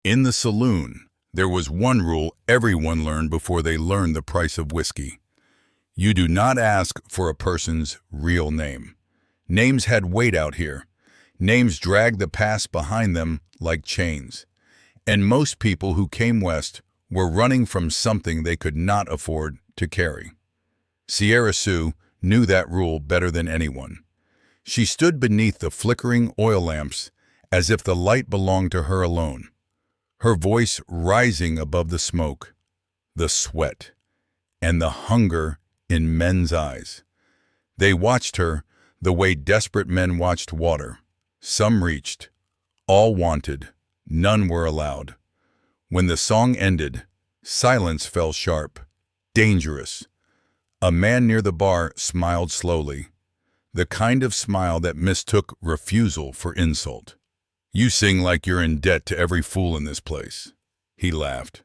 In the saloon, there was one rule everyone learned before they learned the price of whiskey. You do not ask for a person's real name. Names had weight out here. Names dragged the past behind them like chains. And most people who came west were running from something they could not afford to carry. Sierra Sue knew that rule better than anyone. She stood beneath the flickering oil lamps as if the light belonged to her alone, her voice rising above the smoke, the sweat, and the hunger in men's eyes. They watched her the way desperate men watched water. Some reached, all wanted, none were allowed. When the song ended, silence fell sharp, dangerous. A man near the bar smiled slowly, the kind of smile that mistook refusal for insult. "You sing like you're in debt to every fool in this place," he laughed.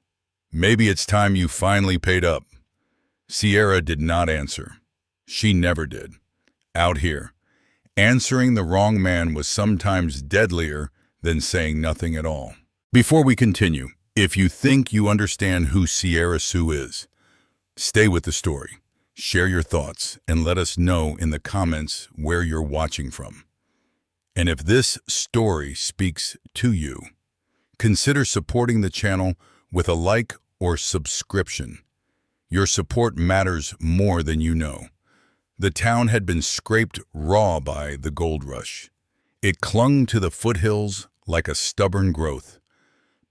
"Maybe it's time you finally paid up." Sierra did not answer. She never did. Out here, answering the wrong man was sometimes deadlier than saying nothing at all. Before we continue, if you think you understand who Sierra Sue is, stay with the story. Share your thoughts and let us know in the comments where you're watching from. And if this story speaks to you, consider supporting the channel with a like or subscription. Your support matters more than you know. The town had been scraped raw by the gold rush. It clung to the foothills like a stubborn growth,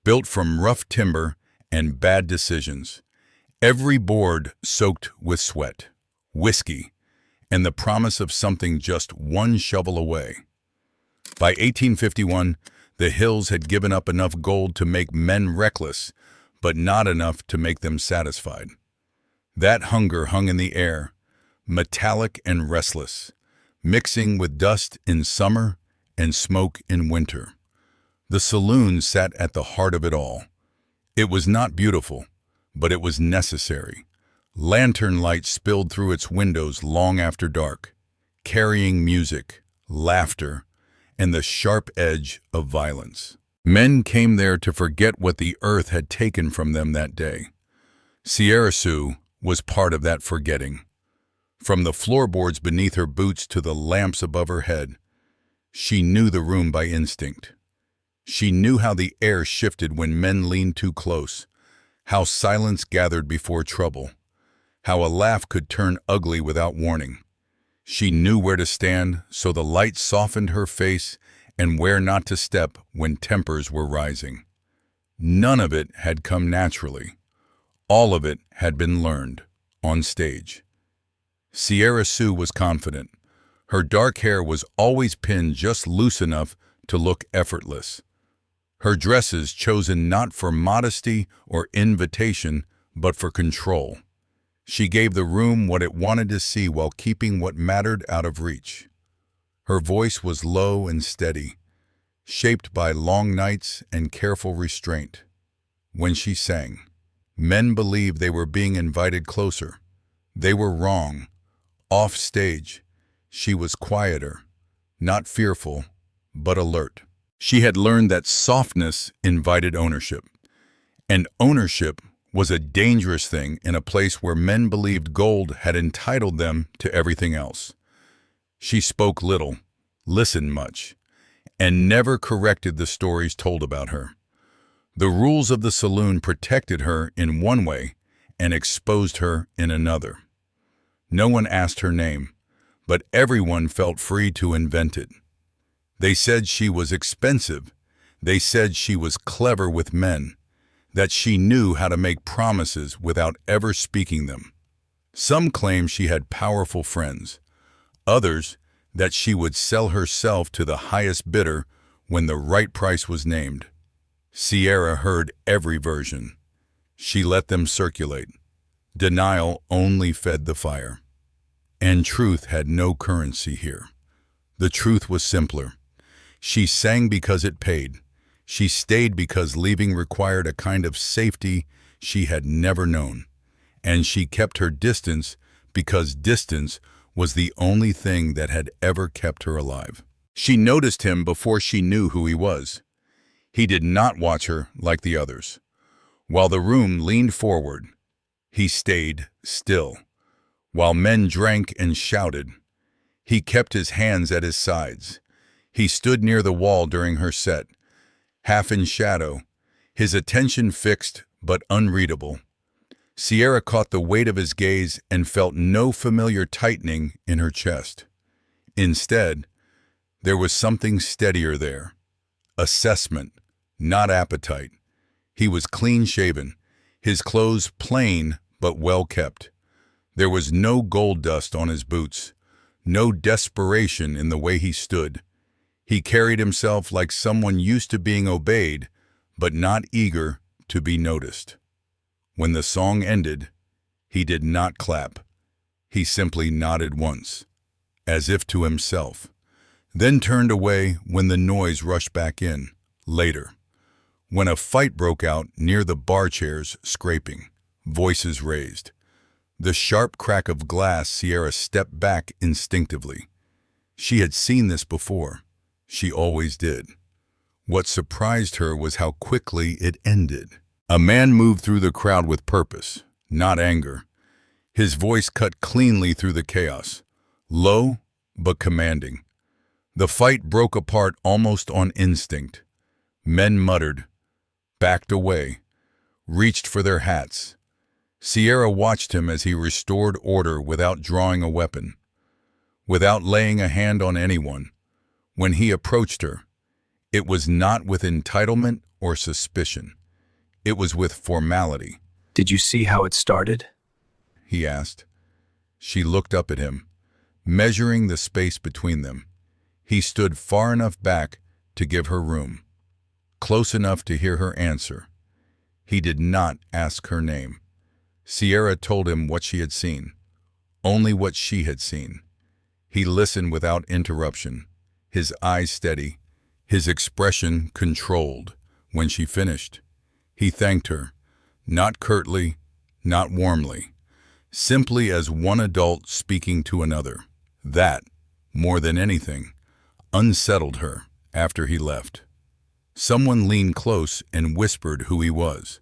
built from rough timber and bad decisions. Every board soaked with sweat, whiskey, and the promise of something just one shovel away. By 1851, the hills had given up enough gold to make men reckless, but not enough to make them satisfied. That hunger hung in the air, metallic and restless, mixing with dust in summer and smoke in winter. The saloon sat at the heart of it all. It was not beautiful, but it was necessary. Lantern light spilled through its windows long after dark, carrying music, laughter, and the sharp edge of violence. Men came there to forget what the earth had taken from them that day. Sierra Sue was part of that forgetting. From the floorboards beneath her boots to the lamps above her head, she knew the room by instinct. She knew how the air shifted when men leaned too close, how silence gathered before trouble, how a laugh could turn ugly without warning. She knew where to stand, so the light softened her face, and where not to step when tempers were rising. None of it had come naturally. All of it had been learned, on stage. Sierra Sue was confident. Her dark hair was always pinned just loose enough to look effortless. Her dresses chosen not for modesty or invitation, but for control. She gave the room what it wanted to see while keeping what mattered out of reach. Her voice was low and steady, shaped by long nights and careful restraint. When she sang, men believed they were being invited closer. They were wrong. Off stage, she was quieter, not fearful, but alert. She had learned that softness invited ownership, and ownership was a dangerous thing in a place where men believed gold had entitled them to everything else. She spoke little, listened much, and never corrected the stories told about her. The rules of the saloon protected her in one way and exposed her in another. No one asked her name, but everyone felt free to invent it. They said she was expensive. They said she was clever with men, that she knew how to make promises without ever speaking them. Some claimed she had powerful friends. Others, that she would sell herself to the highest bidder when the right price was named. Sierra heard every version. She let them circulate. Denial only fed the fire. And truth had no currency here. The truth was simpler. She sang because it paid. She stayed because leaving required a kind of safety she had never known. And she kept her distance because distance was the only thing that had ever kept her alive. She noticed him before she knew who he was. He did not watch her like the others. While the room leaned forward, he stayed still. While men drank and shouted, he kept his hands at his sides. He stood near the wall during her set, half in shadow, his attention fixed but unreadable. Sierra caught the weight of his gaze and felt no familiar tightening in her chest. Instead, there was something steadier there. Assessment, not appetite. He was clean-shaven, his clothes plain but well-kept. There was no gold dust on his boots, no desperation in the way he stood. He carried himself like someone used to being obeyed, but not eager to be noticed. When the song ended, he did not clap. He simply nodded once, as if to himself, then turned away when the noise rushed back in, later. When a fight broke out near the bar chairs, scraping, voices raised. The sharp crack of glass, Sierra stepped back instinctively. She had seen this before. She always did. What surprised her was how quickly it ended. A man moved through the crowd with purpose, not anger. His voice cut cleanly through the chaos, low but commanding. The fight broke apart almost on instinct. Men muttered, backed away, reached for their hats. Sierra watched him as he restored order without drawing a weapon, without laying a hand on anyone. When he approached her, it was not with entitlement or suspicion. It was with formality. "Did you see how it started?" he asked. She looked up at him, measuring the space between them. He stood far enough back to give her room, close enough to hear her answer. He did not ask her name. Sierra told him what she had seen, only what she had seen. He listened without interruption, his eyes steady, his expression controlled. When she finished, he thanked her, not curtly, not warmly, simply as one adult speaking to another. That, more than anything, unsettled her after he left. Someone leaned close and whispered who he was.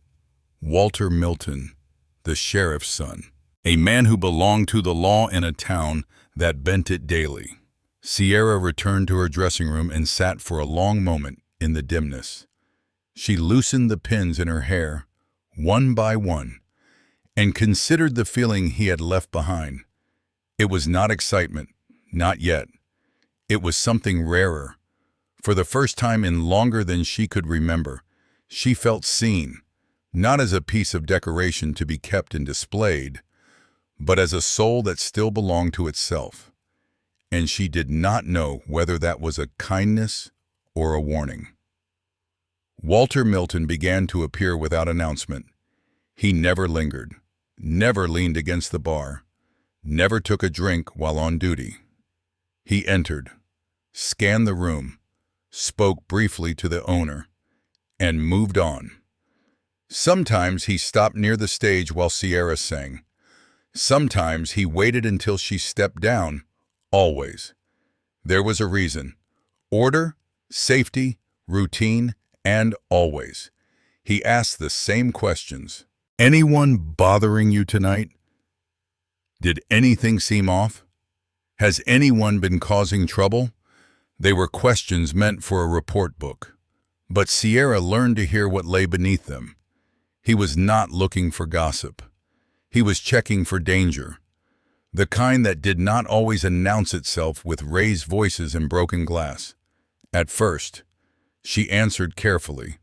Walter Milton, the sheriff's son, a man who belonged to the law in a town that bent it daily. Sierra returned to her dressing room and sat for a long moment in the dimness. She loosened the pins in her hair, one by one, and considered the feeling he had left behind. It was not excitement, not yet. It was something rarer. For the first time in longer than she could remember, she felt seen, not as a piece of decoration to be kept and displayed, but as a soul that still belonged to itself. And she did not know whether that was a kindness or a warning. Walter Milton began to appear without announcement. He never lingered, never leaned against the bar, never took a drink while on duty. He entered, scanned the room, spoke briefly to the owner, and moved on. Sometimes he stopped near the stage while Sierra sang. Sometimes he waited until she stepped down. Always. There was a reason. Order, safety, routine, and always. He asked the same questions. Anyone bothering you tonight? Did anything seem off? Has anyone been causing trouble? They were questions meant for a report book. But Sierra learned to hear what lay beneath them. He was not looking for gossip. He was checking for danger. The kind that did not always announce itself with raised voices and broken glass. At first, she answered carefully.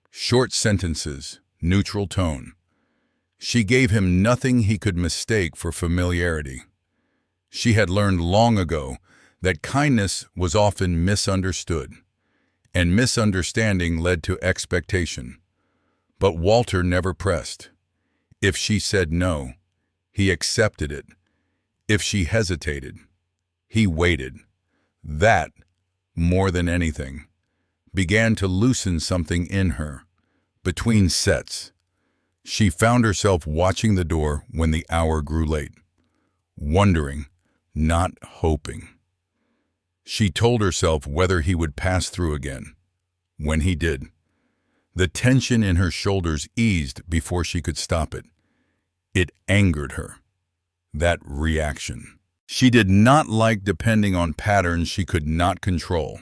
Short sentences, neutral tone. She gave him nothing he could mistake for familiarity. She had learned long ago that kindness was often misunderstood, and misunderstanding led to expectation. But Walter never pressed. If she said no, he accepted it. If she hesitated, he waited. That, more than anything, began to loosen something in her. Between sets, she found herself watching the door when the hour grew late, wondering, not hoping. She told herself whether he would pass through again. When he did, The tension in her shoulders eased before she could stop it. It angered her. That reaction. She did not like depending on patterns she could not control.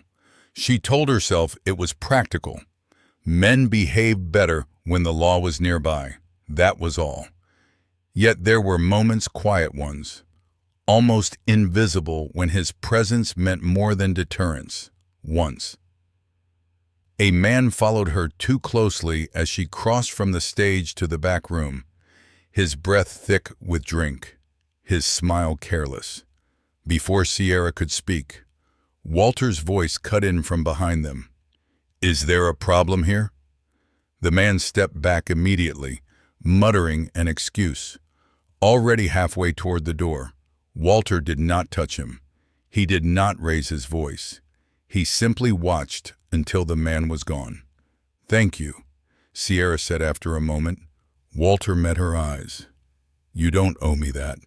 She told herself it was practical. Men behaved better when the law was nearby. That was all. Yet there were moments, quiet ones, almost invisible, when his presence meant more than deterrence. Once, a man followed her too closely as she crossed from the stage to the back room, his breath thick with drink, his smile careless. Before Sierra could speak, Walter's voice cut in from behind them. "Is there a problem here?" The man stepped back immediately, muttering an excuse. Already halfway toward the door, Walter did not touch him. He did not raise his voice. He simply watched until the man was gone. "Thank you," Sierra said after a moment. Walter met her eyes. "You don't owe me that."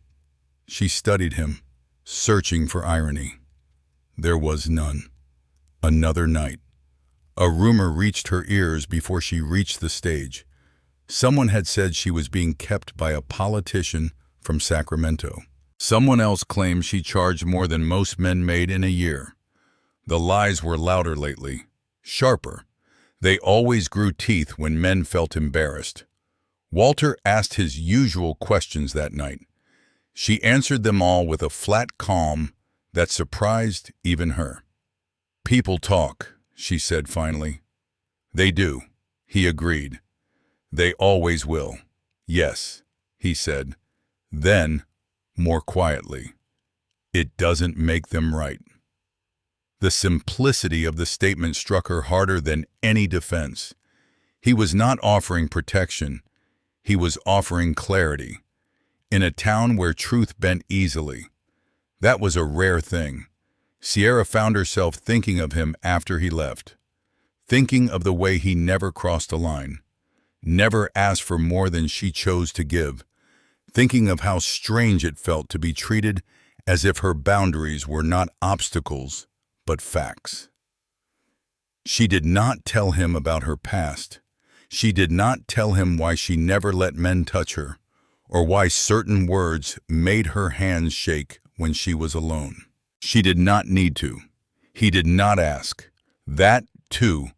She studied him, searching for irony. There was none. Another night. A rumor reached her ears before she reached the stage. Someone had said she was being kept by a politician from Sacramento. Someone else claimed she charged more than most men made in a year. The lies were louder lately, sharper. They always grew teeth when men felt embarrassed. Walter asked his usual questions that night. She answered them all with a flat calm that surprised even her. "People talk," she said finally. "They do," he agreed. "They always will." "Yes," he said. Then, more quietly, "It doesn't make them right." The simplicity of the statement struck her harder than any defense. He was not offering protection. He was offering clarity. In a town where truth bent easily. That was a rare thing. Sierra found herself thinking of him after he left. Thinking of the way he never crossed a line. Never asked for more than she chose to give. Thinking of how strange it felt to be treated as if her boundaries were not obstacles, but facts. She did not tell him about her past. She did not tell him why she never let men touch her, or why certain words made her hands shake when she was alone. She did not need to. He did not ask. That, too,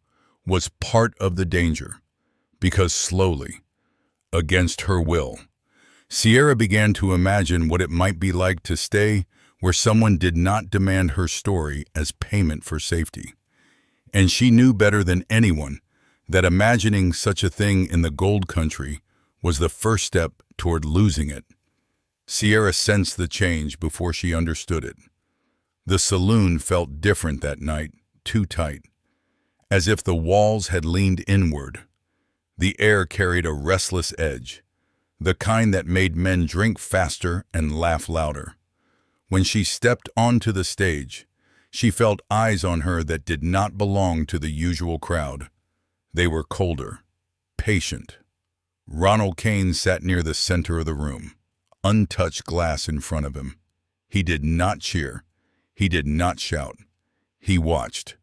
was part of the danger. Because slowly, against her will, Sierra began to imagine what it might be like to stay where someone did not demand her story as payment for safety. And she knew better than anyone that imagining such a thing in the gold country was the first step toward losing it. Sierra sensed the change before she understood it. The saloon felt different that night, too tight, as if the walls had leaned inward. The air carried a restless edge, the kind that made men drink faster and laugh louder. When she stepped onto the stage, she felt eyes on her that did not belong to the usual crowd. They were colder, patient. Ronald Kane sat near the center of the room, untouched glass in front of him. He did not cheer. He did not shout. He watched.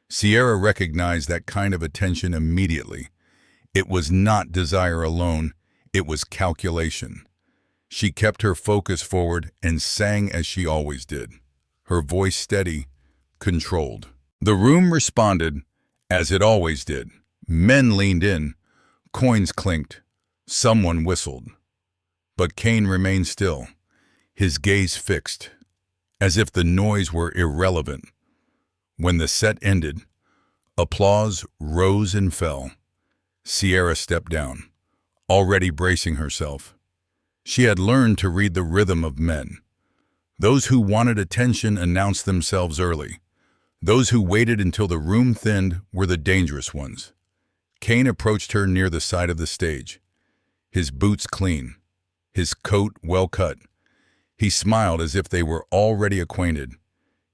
Sierra recognized that kind of attention immediately. It was not desire alone, it was calculation. She kept her focus forward and sang as she always did, her voice steady, controlled. The room responded, as it always did. Men leaned in, coins clinked, someone whistled. But Kane remained still, his gaze fixed, as if the noise were irrelevant. When the set ended, applause rose and fell. Sierra stepped down, already bracing herself. She had learned to read the rhythm of men. Those who wanted attention announced themselves early. Those who waited until the room thinned were the dangerous ones. Kane approached her near the side of the stage, his boots clean, his coat well cut. He smiled as if they were already acquainted.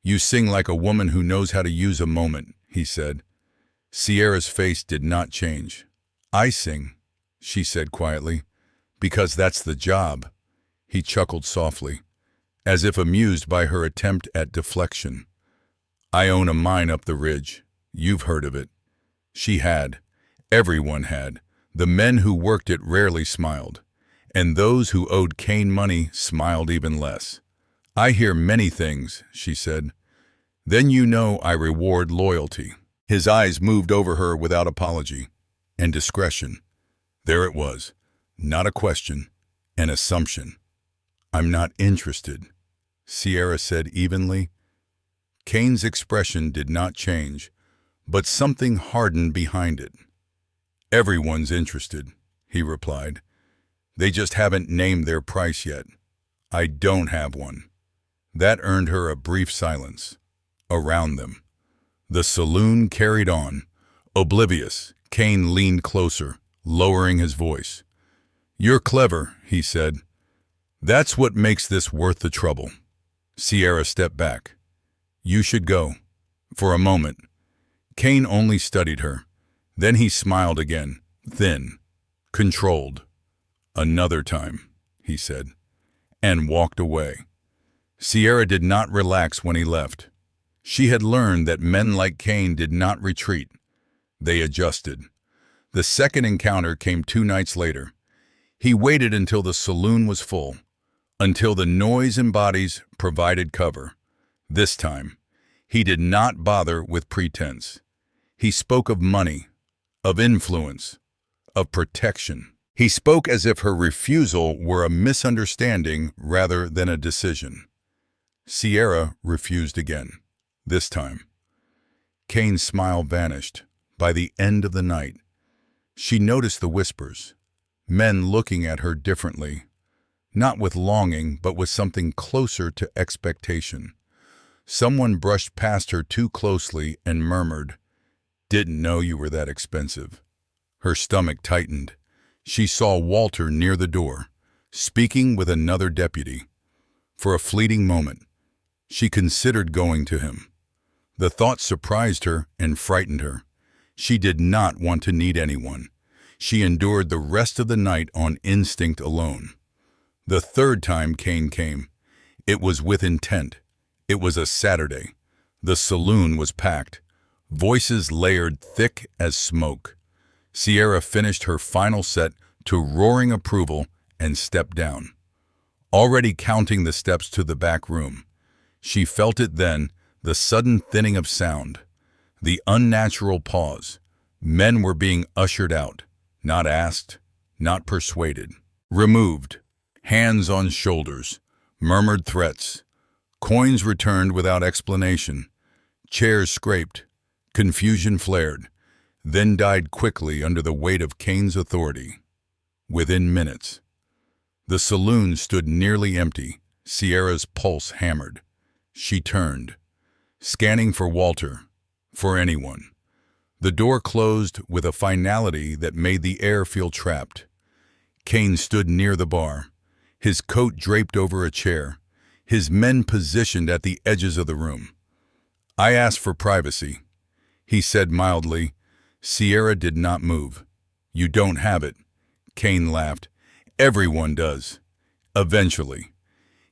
"You sing like a woman who knows how to use a moment," he said. Sierra's face did not change. "I sing," she said quietly, "because that's the job." He chuckled softly, as if amused by her attempt at deflection. "I own a mine up the ridge. You've heard of it." She had, Everyone had. The men who worked it rarely smiled, and those who owed Kane money smiled even less. "I hear many things," she said. "Then you know I reward loyalty." His eyes moved over her without apology and discretion. There it was, not a question, an assumption. "I'm not interested," Sierra said evenly. Kane's expression did not change, but something hardened behind it. "Everyone's interested," he replied. "They just haven't named their price yet. I don't have one." That earned her a brief silence. Around them, the saloon carried on. Oblivious, Kane leaned closer, lowering his voice. "You're clever," he said. "That's what makes this worth the trouble." Sierra stepped back. "You should go." For a moment, Kane only studied her. Then he smiled again, thin, controlled. "Another time," he said, and walked away. Sierra did not relax when he left. She had learned that men like Kane did not retreat. They adjusted. The second encounter came 2 nights later. He waited until the saloon was full, until the noise and bodies provided cover. This time, he did not bother with pretense. He spoke of money, of influence, of protection. He spoke as if her refusal were a misunderstanding rather than a decision. Sierra refused again, this time. Kane's smile vanished. By the end of the night, she noticed the whispers, men looking at her differently, not with longing, but with something closer to expectation. Someone brushed past her too closely and murmured, "Didn't know you were that expensive." Her stomach tightened. She saw Walter near the door, speaking with another deputy. For a fleeting moment, she considered going to him. The thought surprised her and frightened her. She did not want to need anyone. She endured the rest of the night on instinct alone. The third time Kane came, it was with intent. It was a Saturday. The saloon was packed, voices layered thick as smoke. Sierra finished her final set to roaring approval and stepped down, already counting the steps to the back room. She felt it then, the sudden thinning of sound, the unnatural pause. Men were being ushered out, not asked, not persuaded. Removed, hands on shoulders, murmured threats. Coins returned without explanation. Chairs scraped. Confusion flared, then died quickly under the weight of Kane's authority. Within minutes, the saloon stood nearly empty. Sierra's pulse hammered. She turned, scanning for Walter, for anyone. The door closed with a finality that made the air feel trapped. Kane stood near the bar, his coat draped over a chair, his men positioned at the edges of the room. "I asked for privacy," he said mildly. Sierra did not move. "You don't have it." Kane laughed. "Everyone does. Eventually."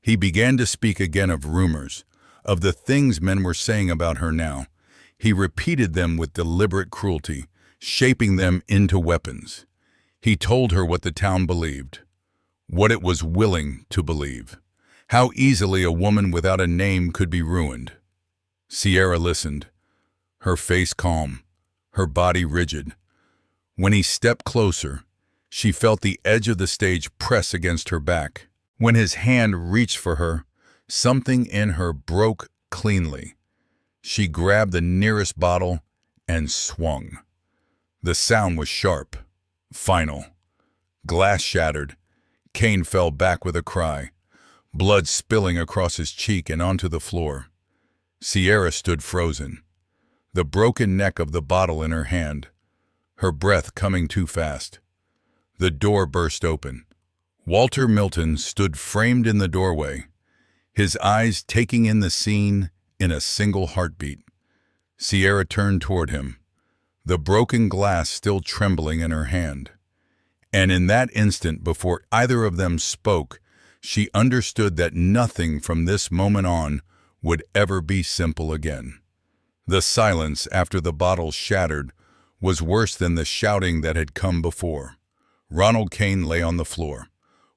He began to speak again of rumors, of the things men were saying about her now. He repeated them with deliberate cruelty, shaping them into weapons. He told her what the town believed, what it was willing to believe, how easily a woman without a name could be ruined. Sierra listened, her face calm, her body rigid. When he stepped closer, she felt the edge of the stage press against her back. When his hand reached for her, something in her broke cleanly. She grabbed the nearest bottle and swung. The sound was sharp, final. Glass shattered. Kane fell back with a cry, blood spilling across his cheek and onto the floor. Sierra stood frozen, the broken neck of the bottle in her hand, her breath coming too fast. The door burst open. Walter Milton stood framed in the doorway, his eyes taking in the scene in a single heartbeat. Sierra turned toward him, the broken glass still trembling in her hand. And in that instant, before either of them spoke, she understood that nothing from this moment on would ever be simple again. The silence after the bottle shattered was worse than the shouting that had come before. Ronald Kane lay on the floor,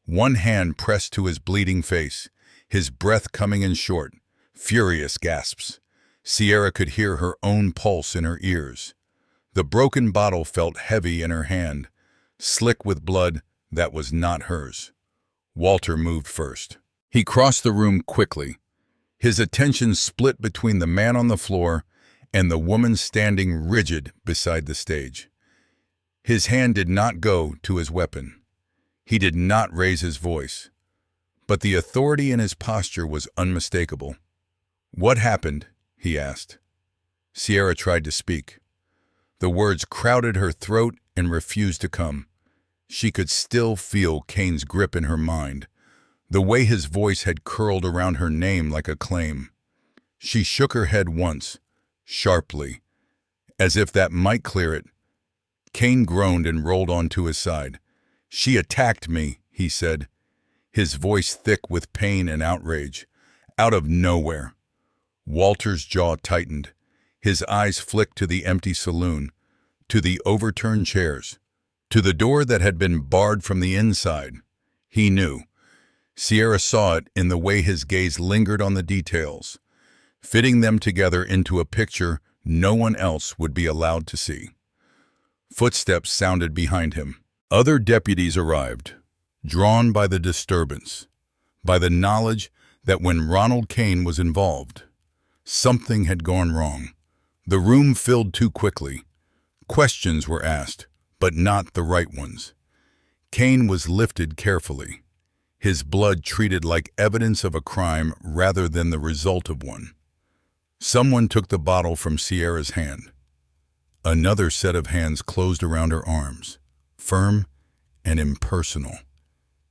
one hand pressed to his bleeding face, his breath coming in short, furious gasps. Sierra could hear her own pulse in her ears. The broken bottle felt heavy in her hand, slick with blood that was not hers. Walter moved first. He crossed the room quickly, his attention split between the man on the floor and the woman standing rigid beside the stage. His hand did not go to his weapon. He did not raise his voice, but the authority in his posture was unmistakable. "What happened?" he asked. Sierra tried to speak. The words crowded her throat and refused to come. She could still feel Kane's grip in her mind, the way his voice had curled around her name like a claim. She shook her head once, sharply, as if that might clear it. Kane groaned and rolled onto his side. "She attacked me," he said, his voice thick with pain and outrage. Out of nowhere. Walter's jaw tightened. His eyes flicked to the empty saloon, to the overturned chairs, to the door that had been barred from the inside. He knew. Sierra saw it in the way his gaze lingered on the details, fitting them together into a picture no one else would be allowed to see. Footsteps sounded behind him. Other deputies arrived, drawn by the disturbance, by the knowledge that when Ronald Kane was involved, something had gone wrong. The room filled too quickly. Questions were asked, but not the right ones. Kane was lifted carefully, his blood treated like evidence of a crime rather than the result of one. Someone took the bottle from Sierra's hand. Another set of hands closed around her arms, firm and impersonal.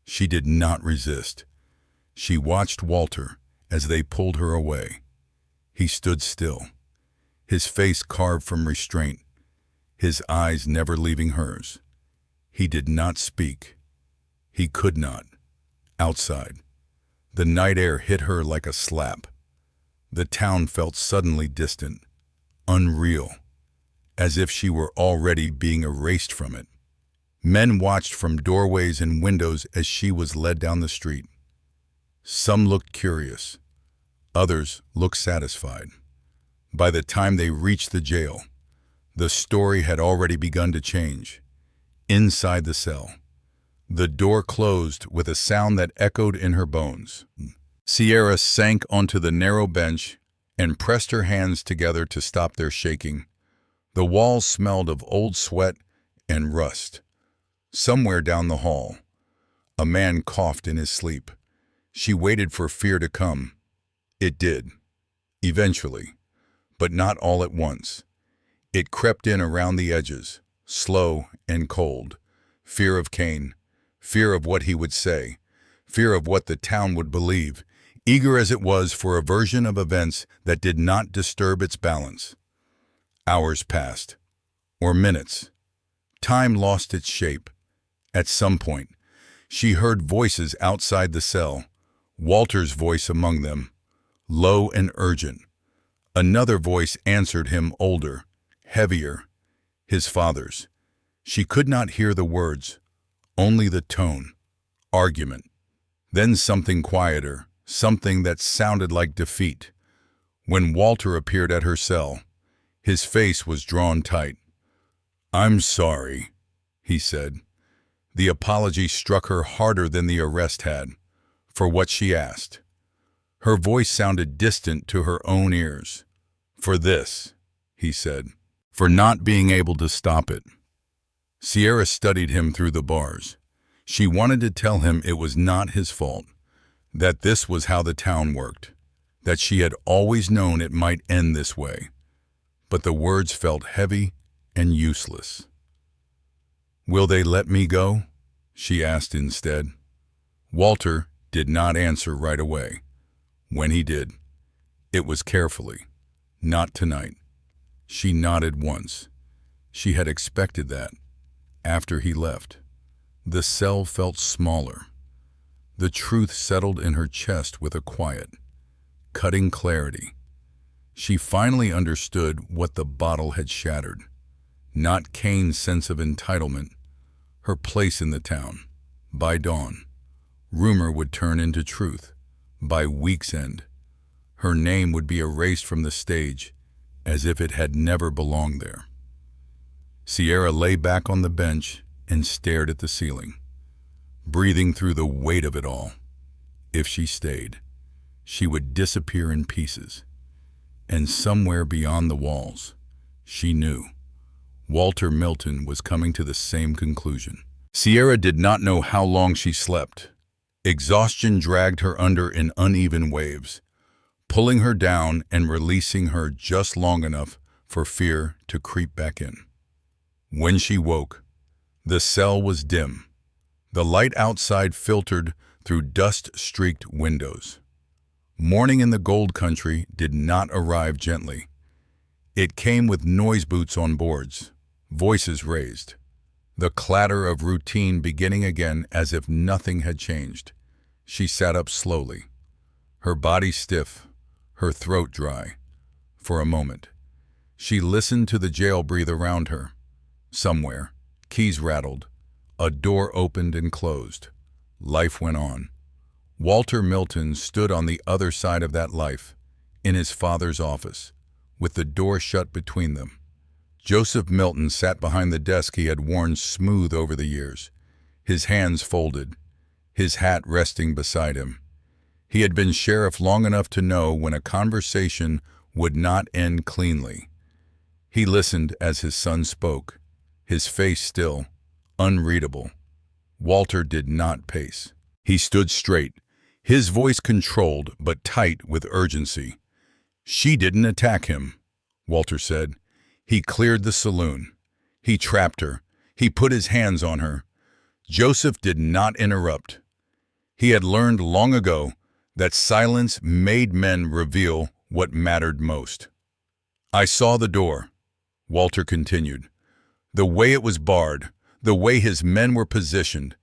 She did not resist. She watched Walter as they pulled her away. He stood still, his face carved from restraint, his eyes never leaving hers. He did not speak. He could not. Outside, the night air hit her like a slap. The town felt suddenly distant, unreal, as if she were already being erased from it. Men watched from doorways and windows as she was led down the street. Some looked curious. Others looked satisfied. By the time they reached the jail, the story had already begun to change. Inside the cell, the door closed with a sound that echoed in her bones. Sierra sank onto the narrow bench and pressed her hands together to stop their shaking. The walls smelled of old sweat and rust. Somewhere down the hall, a man coughed in his sleep. She waited for fear to come. It did, eventually, but not all at once. It crept in around the edges, slow and cold. Fear of Kane, fear of what he would say, fear of what the town would believe, eager as it was for a version of events that did not disturb its balance. Hours passed, or minutes. Time lost its shape. At some point, she heard voices outside the cell, Walter's voice among them, low and urgent. Another voice answered him, older, heavier, his father's. She could not hear the words, only the tone, argument. Then something quieter, something that sounded like defeat. When Walter appeared at her cell, his face was drawn tight. "I'm sorry," he said. The apology struck her harder than the arrest had, for what she asked. Her voice sounded distant to her own ears. "For this," he said, "for not being able to stop it." Sierra studied him through the bars. She wanted to tell him it was not his fault, that this was how the town worked, that she had always known it might end this way. But the words felt heavy and useless. "Will they let me go?" she asked instead. Walter did not answer right away. When he did, it was carefully. "Not tonight." She nodded once. She had expected that. After he left, the cell felt smaller. The truth settled in her chest with a quiet, cutting clarity. She finally understood what the bottle had shattered. not Kane's sense of entitlement, her place in the town. By dawn, rumor would turn into truth. By week's end, her name would be erased from the stage as if it had never belonged there. Sierra lay back on the bench and stared at the ceiling, breathing through the weight of it all. If she stayed, she would disappear in pieces. And somewhere beyond the walls, she knew Walter Milton was coming to the same conclusion. Sierra did not know how long she slept. Exhaustion dragged her under in uneven waves, pulling her down and releasing her just long enough for fear to creep back in. When she woke, the cell was dim. The light outside filtered through dust-streaked windows. Morning in the gold country did not arrive gently. It came with noise boots on boards, voices raised, the clatter of routine beginning again as if nothing had changed. She sat up slowly, her body stiff, her throat dry. For a moment, she listened to the jail breathe around her. Somewhere, keys rattled, a door opened and closed. Life went on. Walter Milton stood on the other side of that life, in his father's office, with the door shut between them. Joseph Milton sat behind the desk he had worn smooth over the years, his hands folded, his hat resting beside him. He had been sheriff long enough to know when a conversation would not end cleanly. He listened as his son spoke, his face still, unreadable. Walter did not pace. He stood straight, his voice controlled but tight with urgency. She didn't attack him, Walter said. He cleared the saloon. He trapped her. He put his hands on her. Joseph did not interrupt. He had learned long ago that silence made men reveal what mattered most. I saw the door, Walter continued. The way it was barred, the way his men were positioned.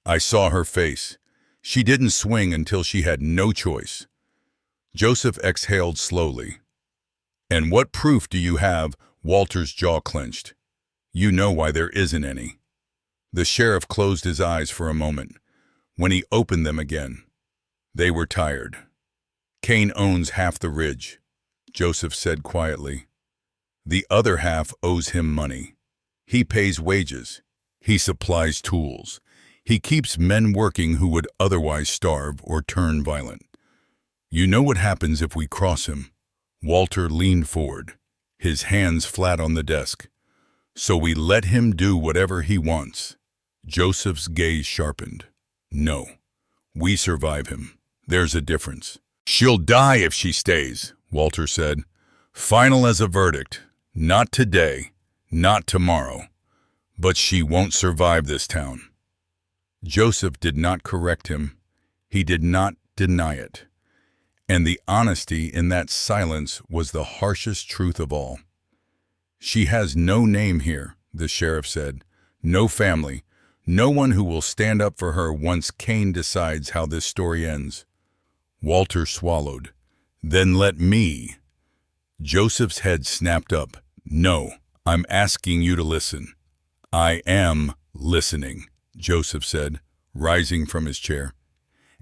I saw her face. She didn't swing until she had no choice. Joseph exhaled slowly. And what proof do you have? Walter's jaw clenched. You know why there isn't any. The sheriff closed his eyes for a moment. When he opened them again, they were tired. Kane owns half the ridge, Joseph said quietly. The other half owes him money. He pays wages. He supplies tools. He keeps men working who would otherwise starve or turn violent. You know what happens if we cross him? Walter leaned forward, his hands flat on the desk. So we let him do whatever he wants. Joseph's gaze sharpened. No, we survive him. There's a difference. She'll die if she stays, Walter said. Final as a verdict. Not today, not tomorrow. But she won't survive this town. Joseph did not correct him. He did not deny it. And the honesty in that silence was the harshest truth of all. She has no name here, the sheriff said. No family. No one who will stand up for her once Kane decides how this story ends. Walter swallowed. Then let me. Joseph's head snapped up. No, I'm asking you to listen. I am listening, Joseph said, rising from his chair.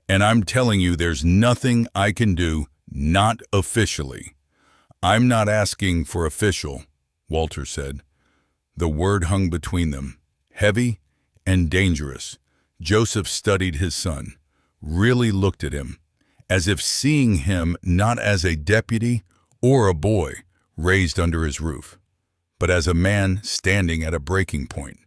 And I'm telling you there's nothing I can do, not officially. I'm not asking for official, Walter said. The word hung between them, heavy and dangerous. Joseph studied his son, really looked at him, as if seeing him not as a deputy or a boy raised under his roof, but as a man standing at a breaking point.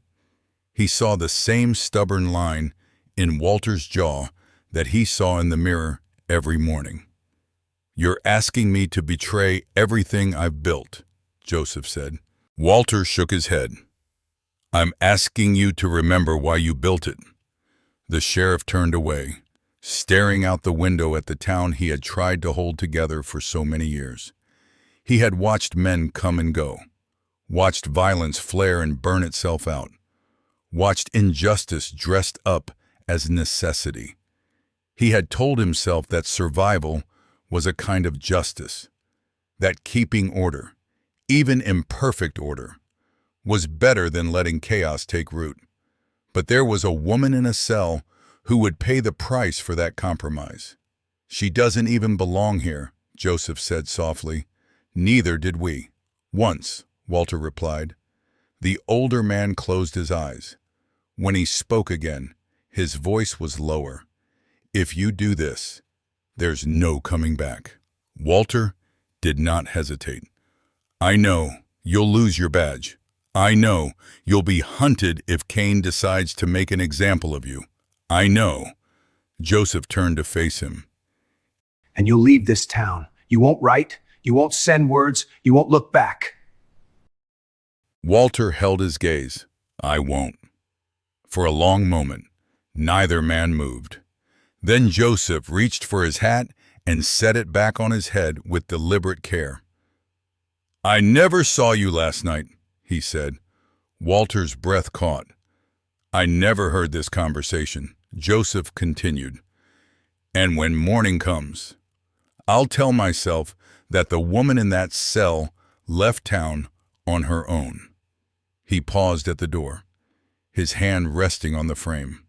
He saw the same stubborn line in Walter's jaw that he saw in the mirror every morning. You're asking me to betray everything I've built, Joseph said. Walter shook his head. I'm asking you to remember why you built it. The sheriff turned away, staring out the window at the town he had tried to hold together for so many years. He had watched men come and go, watched violence flare and burn itself out, watched injustice dressed up as necessity. He had told himself that survival was a kind of justice, that keeping order, even imperfect order, was better than letting chaos take root. But there was a woman in a cell who would pay the price for that compromise. "She doesn't even belong here," Joseph said softly. "Neither did we." "Once," Walter replied. The older man closed his eyes. When he spoke again, his voice was lower. "If you do this, there's no coming back." Walter did not hesitate. "I know you'll lose your badge. I know you'll be hunted if Cain decides to make an example of you. I know." Joseph turned to face him. And you'll leave this town. You won't write, you won't send words, you won't look back. Walter held his gaze. "I won't." For a long moment, neither man moved. Then Joseph reached for his hat and set it back on his head with deliberate care. "I never saw you last night," he said. Walter's breath caught. "I never heard this conversation," Joseph continued. "And when morning comes, I'll tell myself that the woman in that cell left town on her own." He paused at the door, his hand resting on the frame.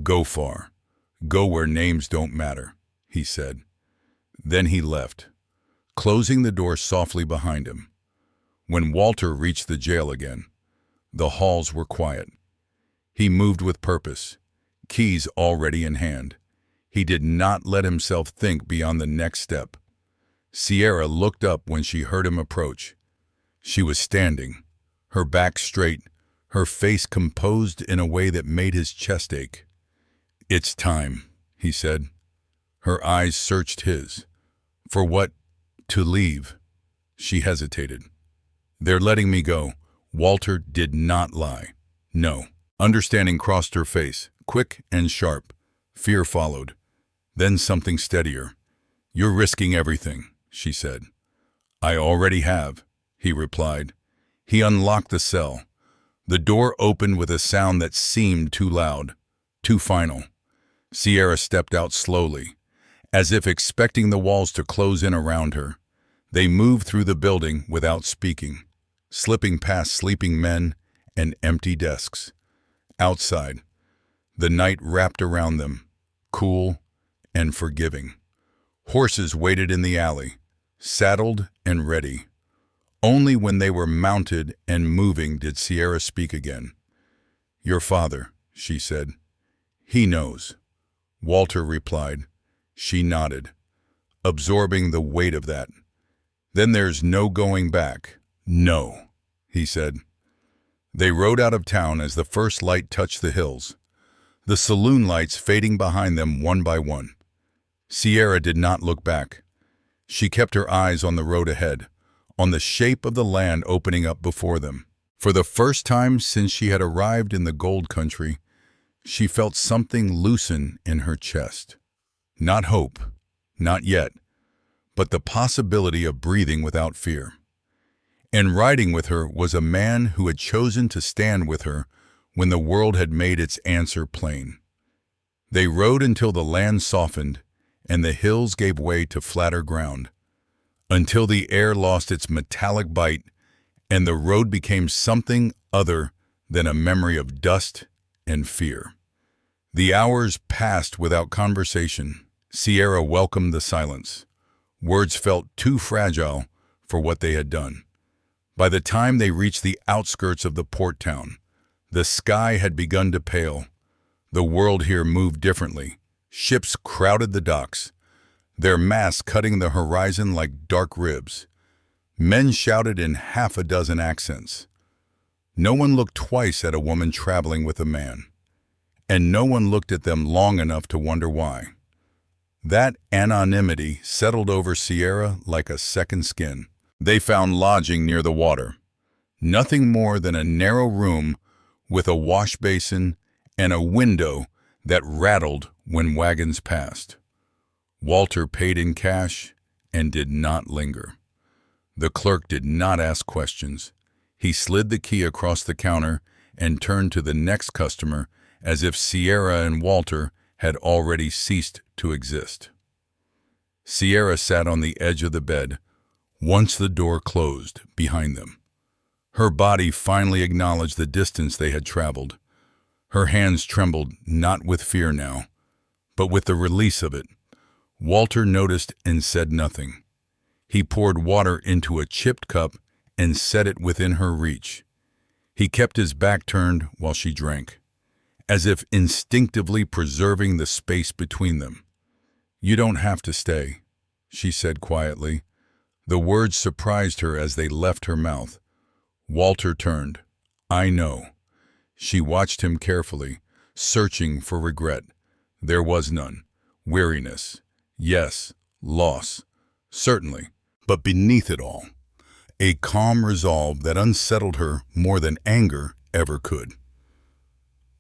"Go far. Go where names don't matter," he said. Then he left, closing the door softly behind him. When Walter reached the jail again, the halls were quiet. He moved with purpose, keys already in hand. He did not let himself think beyond the next step. Sierra looked up when she heard him approach. She was standing, her back straight, her face composed in a way that made his chest ache. "It's time," he said. Her eyes searched his. "For what? To leave?" She hesitated. "They're letting me go." Walter did not lie. "No." Understanding crossed her face, quick and sharp. Fear followed. Then something steadier. "You're risking everything," she said. "I already have," he replied. He unlocked the cell. The door opened with a sound that seemed too loud, too final. Sierra stepped out slowly, as if expecting the walls to close in around her. They moved through the building without speaking, slipping past sleeping men and empty desks. Outside, the night wrapped around them, cool and forgiving. Horses waited in the alley, saddled and ready. Only when they were mounted and moving did Sierra speak again. "Your father," she said. "He knows." Walter replied. She nodded, absorbing the weight of that. "Then there's no going back." "No," he said. They rode out of town as the first light touched the hills, the saloon lights fading behind them one by one. Sierra did not look back. She kept her eyes on the road ahead, on the shape of the land opening up before them. For the first time since she had arrived in the gold country, she felt something loosen in her chest. Not hope, not yet, but the possibility of breathing without fear. And riding with her was a man who had chosen to stand with her when the world had made its answer plain. They rode until the land softened and the hills gave way to flatter ground, until the air lost its metallic bite and the road became something other than a memory of dust and fear. The hours passed without conversation. Sierra welcomed the silence. Words felt too fragile for what they had done. By the time they reached the outskirts of the port town, the sky had begun to pale. The world here moved differently. Ships crowded the docks, their masts cutting the horizon like dark ribs. Men shouted in half a dozen accents. No one looked twice at a woman traveling with a man, and no one looked at them long enough to wonder why. That anonymity settled over Sierra like a second skin. They found lodging near the water, nothing more than a narrow room with a wash basin and a window that rattled when wagons passed. Walter paid in cash and did not linger. The clerk did not ask questions. He slid the key across the counter and turned to the next customer as if Sierra and Walter had already ceased to exist. Sierra sat on the edge of the bed once the door closed behind them. Her body finally acknowledged the distance they had traveled. Her hands trembled, not with fear now, but with the release of it. Walter noticed and said nothing. He poured water into a chipped cup and set it within her reach. He kept his back turned while she drank, as if instinctively preserving the space between them. "You don't have to stay," she said quietly. The words surprised her as they left her mouth. Walter turned. "I know." She watched him carefully, searching for regret. There was none. Weariness. Yes. Loss. Certainly. But beneath it all, a calm resolve that unsettled her more than anger ever could.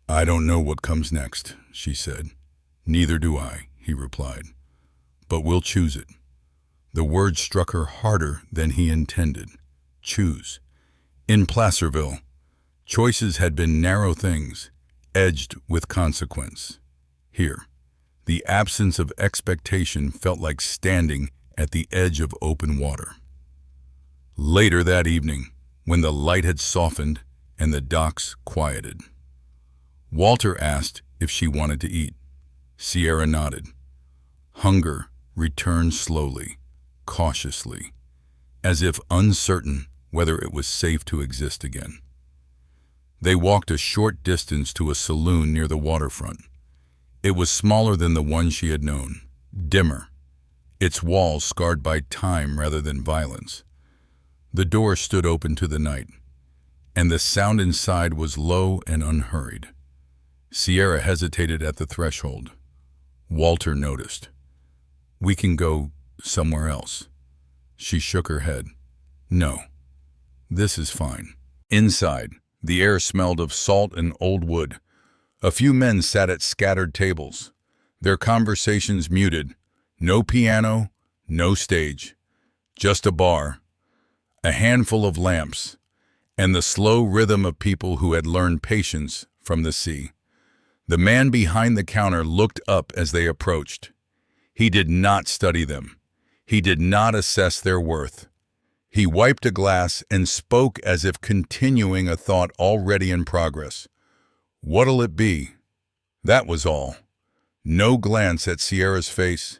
"I don't know what comes next," she said. "Neither do I," he replied. "But we'll choose it." The word struck her harder than he intended. Choose. In Placerville, choices had been narrow things, edged with consequence. Here, the absence of expectation felt like standing at the edge of open water. Later that evening, when the light had softened and the docks quieted, Walter asked if she wanted to eat. Sierra nodded. Hunger returned slowly, cautiously, as if uncertain whether it was safe to exist again. They walked a short distance to a saloon near the waterfront. It was smaller than the one she had known, dimmer, its walls scarred by time rather than violence. The door stood open to the night, and the sound inside was low and unhurried. Sierra hesitated at the threshold. Walter noticed. "We can go somewhere else." She shook her head. "No, this is fine." Inside, the air smelled of salt and old wood. A few men sat at scattered tables, their conversations muted. No piano, no stage, just a bar, a handful of lamps, and the slow rhythm of people who had learned patience from the sea. The man behind the counter looked up as they approached. He did not study them. He did not assess their worth. He wiped a glass and spoke as if continuing a thought already in progress. "What'll it be?" That was all. No glance at Sierra's face.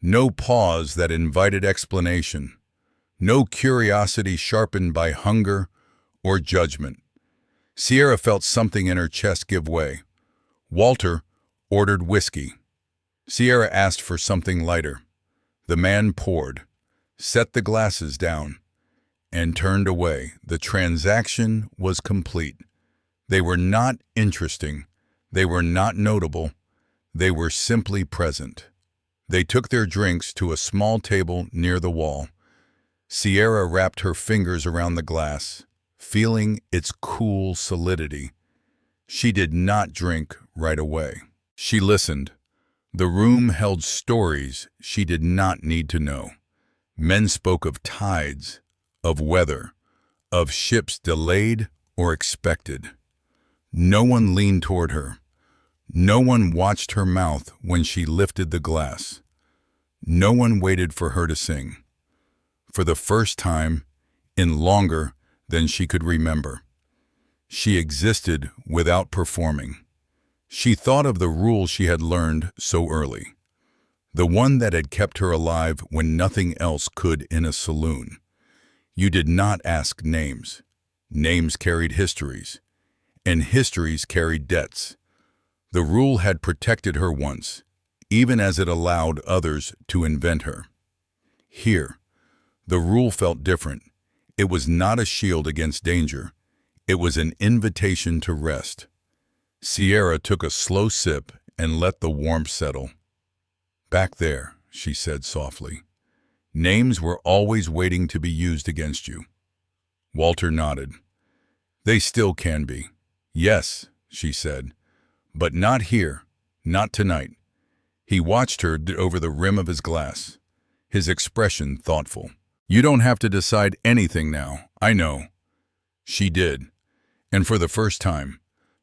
No pause that invited explanation. No curiosity sharpened by hunger or judgment. Sierra felt something in her chest give way. Walter ordered whiskey. Sierra asked for something lighter. The man poured, set the glasses down, and turned away. The transaction was complete. They were not interesting. They were not notable. They were simply present. They took their drinks to a small table near the wall. Sierra wrapped her fingers around the glass, feeling its cool solidity. She did not drink right away. She listened. The room held stories she did not need to know. Men spoke of tides, of weather, of ships delayed or expected. No one leaned toward her. No one watched her mouth when she lifted the glass. No one waited for her to sing. For the first time, in longer than she could remember, she existed without performing. She thought of the rule she had learned so early, the one that had kept her alive when nothing else could in a saloon. You did not ask names. Names carried histories, and histories carried debts. The rule had protected her once, even as it allowed others to invent her. Here, the rule felt different. It was not a shield against danger. It was an invitation to rest. Sierra took a slow sip and let the warmth settle. "Back there," she said softly. "Names were always waiting to be used against you." Walter nodded. "They still can be." "Yes," she said, "but not here, not tonight." He watched her over the rim of his glass, his expression thoughtful. "You don't have to decide anything now, I know." She did, and for the first time,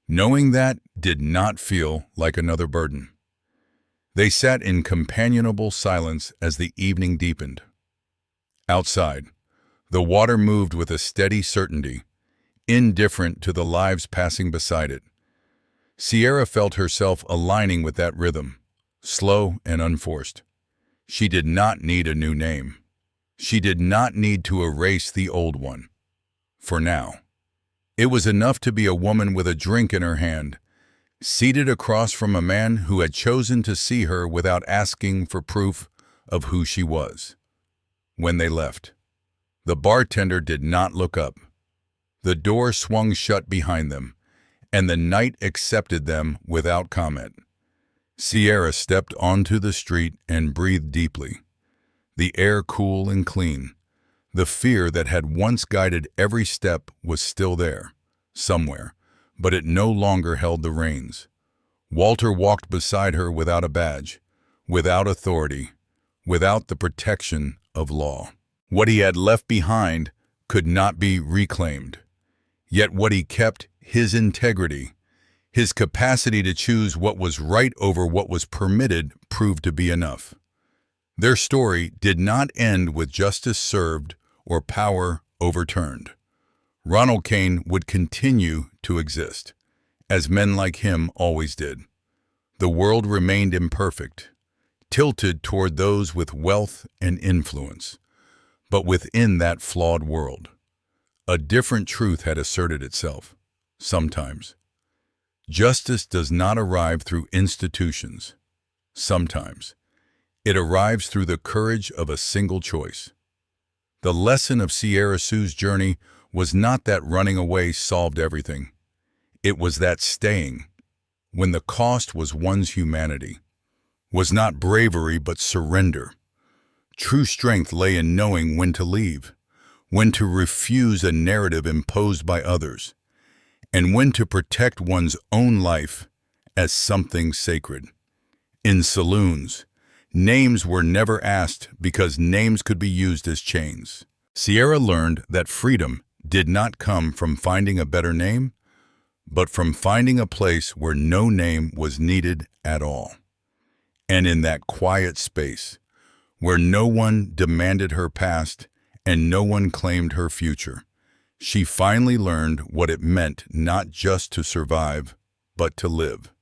knowing that did not feel like another burden. They sat in companionable silence as the evening deepened. Outside, the water moved with a steady certainty, indifferent to the lives passing beside it. Sierra felt herself aligning with that rhythm, slow and unforced. She did not need a new name. She did not need to erase the old one. For now. It was enough to be a woman with a drink in her hand, seated across from a man who had chosen to see her without asking for proof of who she was. When they left, the bartender did not look up. The door swung shut behind them, and the night accepted them without comment. Sierra stepped onto the street and breathed deeply. The air cool and clean. The fear that had once guided every step was still there, somewhere, but it no longer held the reins. Walter walked beside her without a badge, without authority, without the protection of law. What he had left behind could not be reclaimed. Yet what he kept, his integrity, his capacity to choose what was right over what was permitted, proved to be enough. Their story did not end with justice served or power overturned. Ronald Kane would continue to exist, as men like him always did. The world remained imperfect, tilted toward those with wealth and influence. But within that flawed world, a different truth had asserted itself, sometimes. Justice does not arrive through institutions. Sometimes. It arrives through the courage of a single choice. The lesson of Sierra Sue's journey was not that running away solved everything. It was that staying, when the cost was one's humanity, was not bravery but surrender. True strength lay in knowing when to leave, when to refuse a narrative imposed by others, and when to protect one's own life as something sacred. In saloons, names were never asked because names could be used as chains. Sierra learned that freedom did not come from finding a better name, but from finding a place where no name was needed at all. And in that quiet space, where no one demanded her past and no one claimed her future, she finally learned what it meant not just to survive, but to live.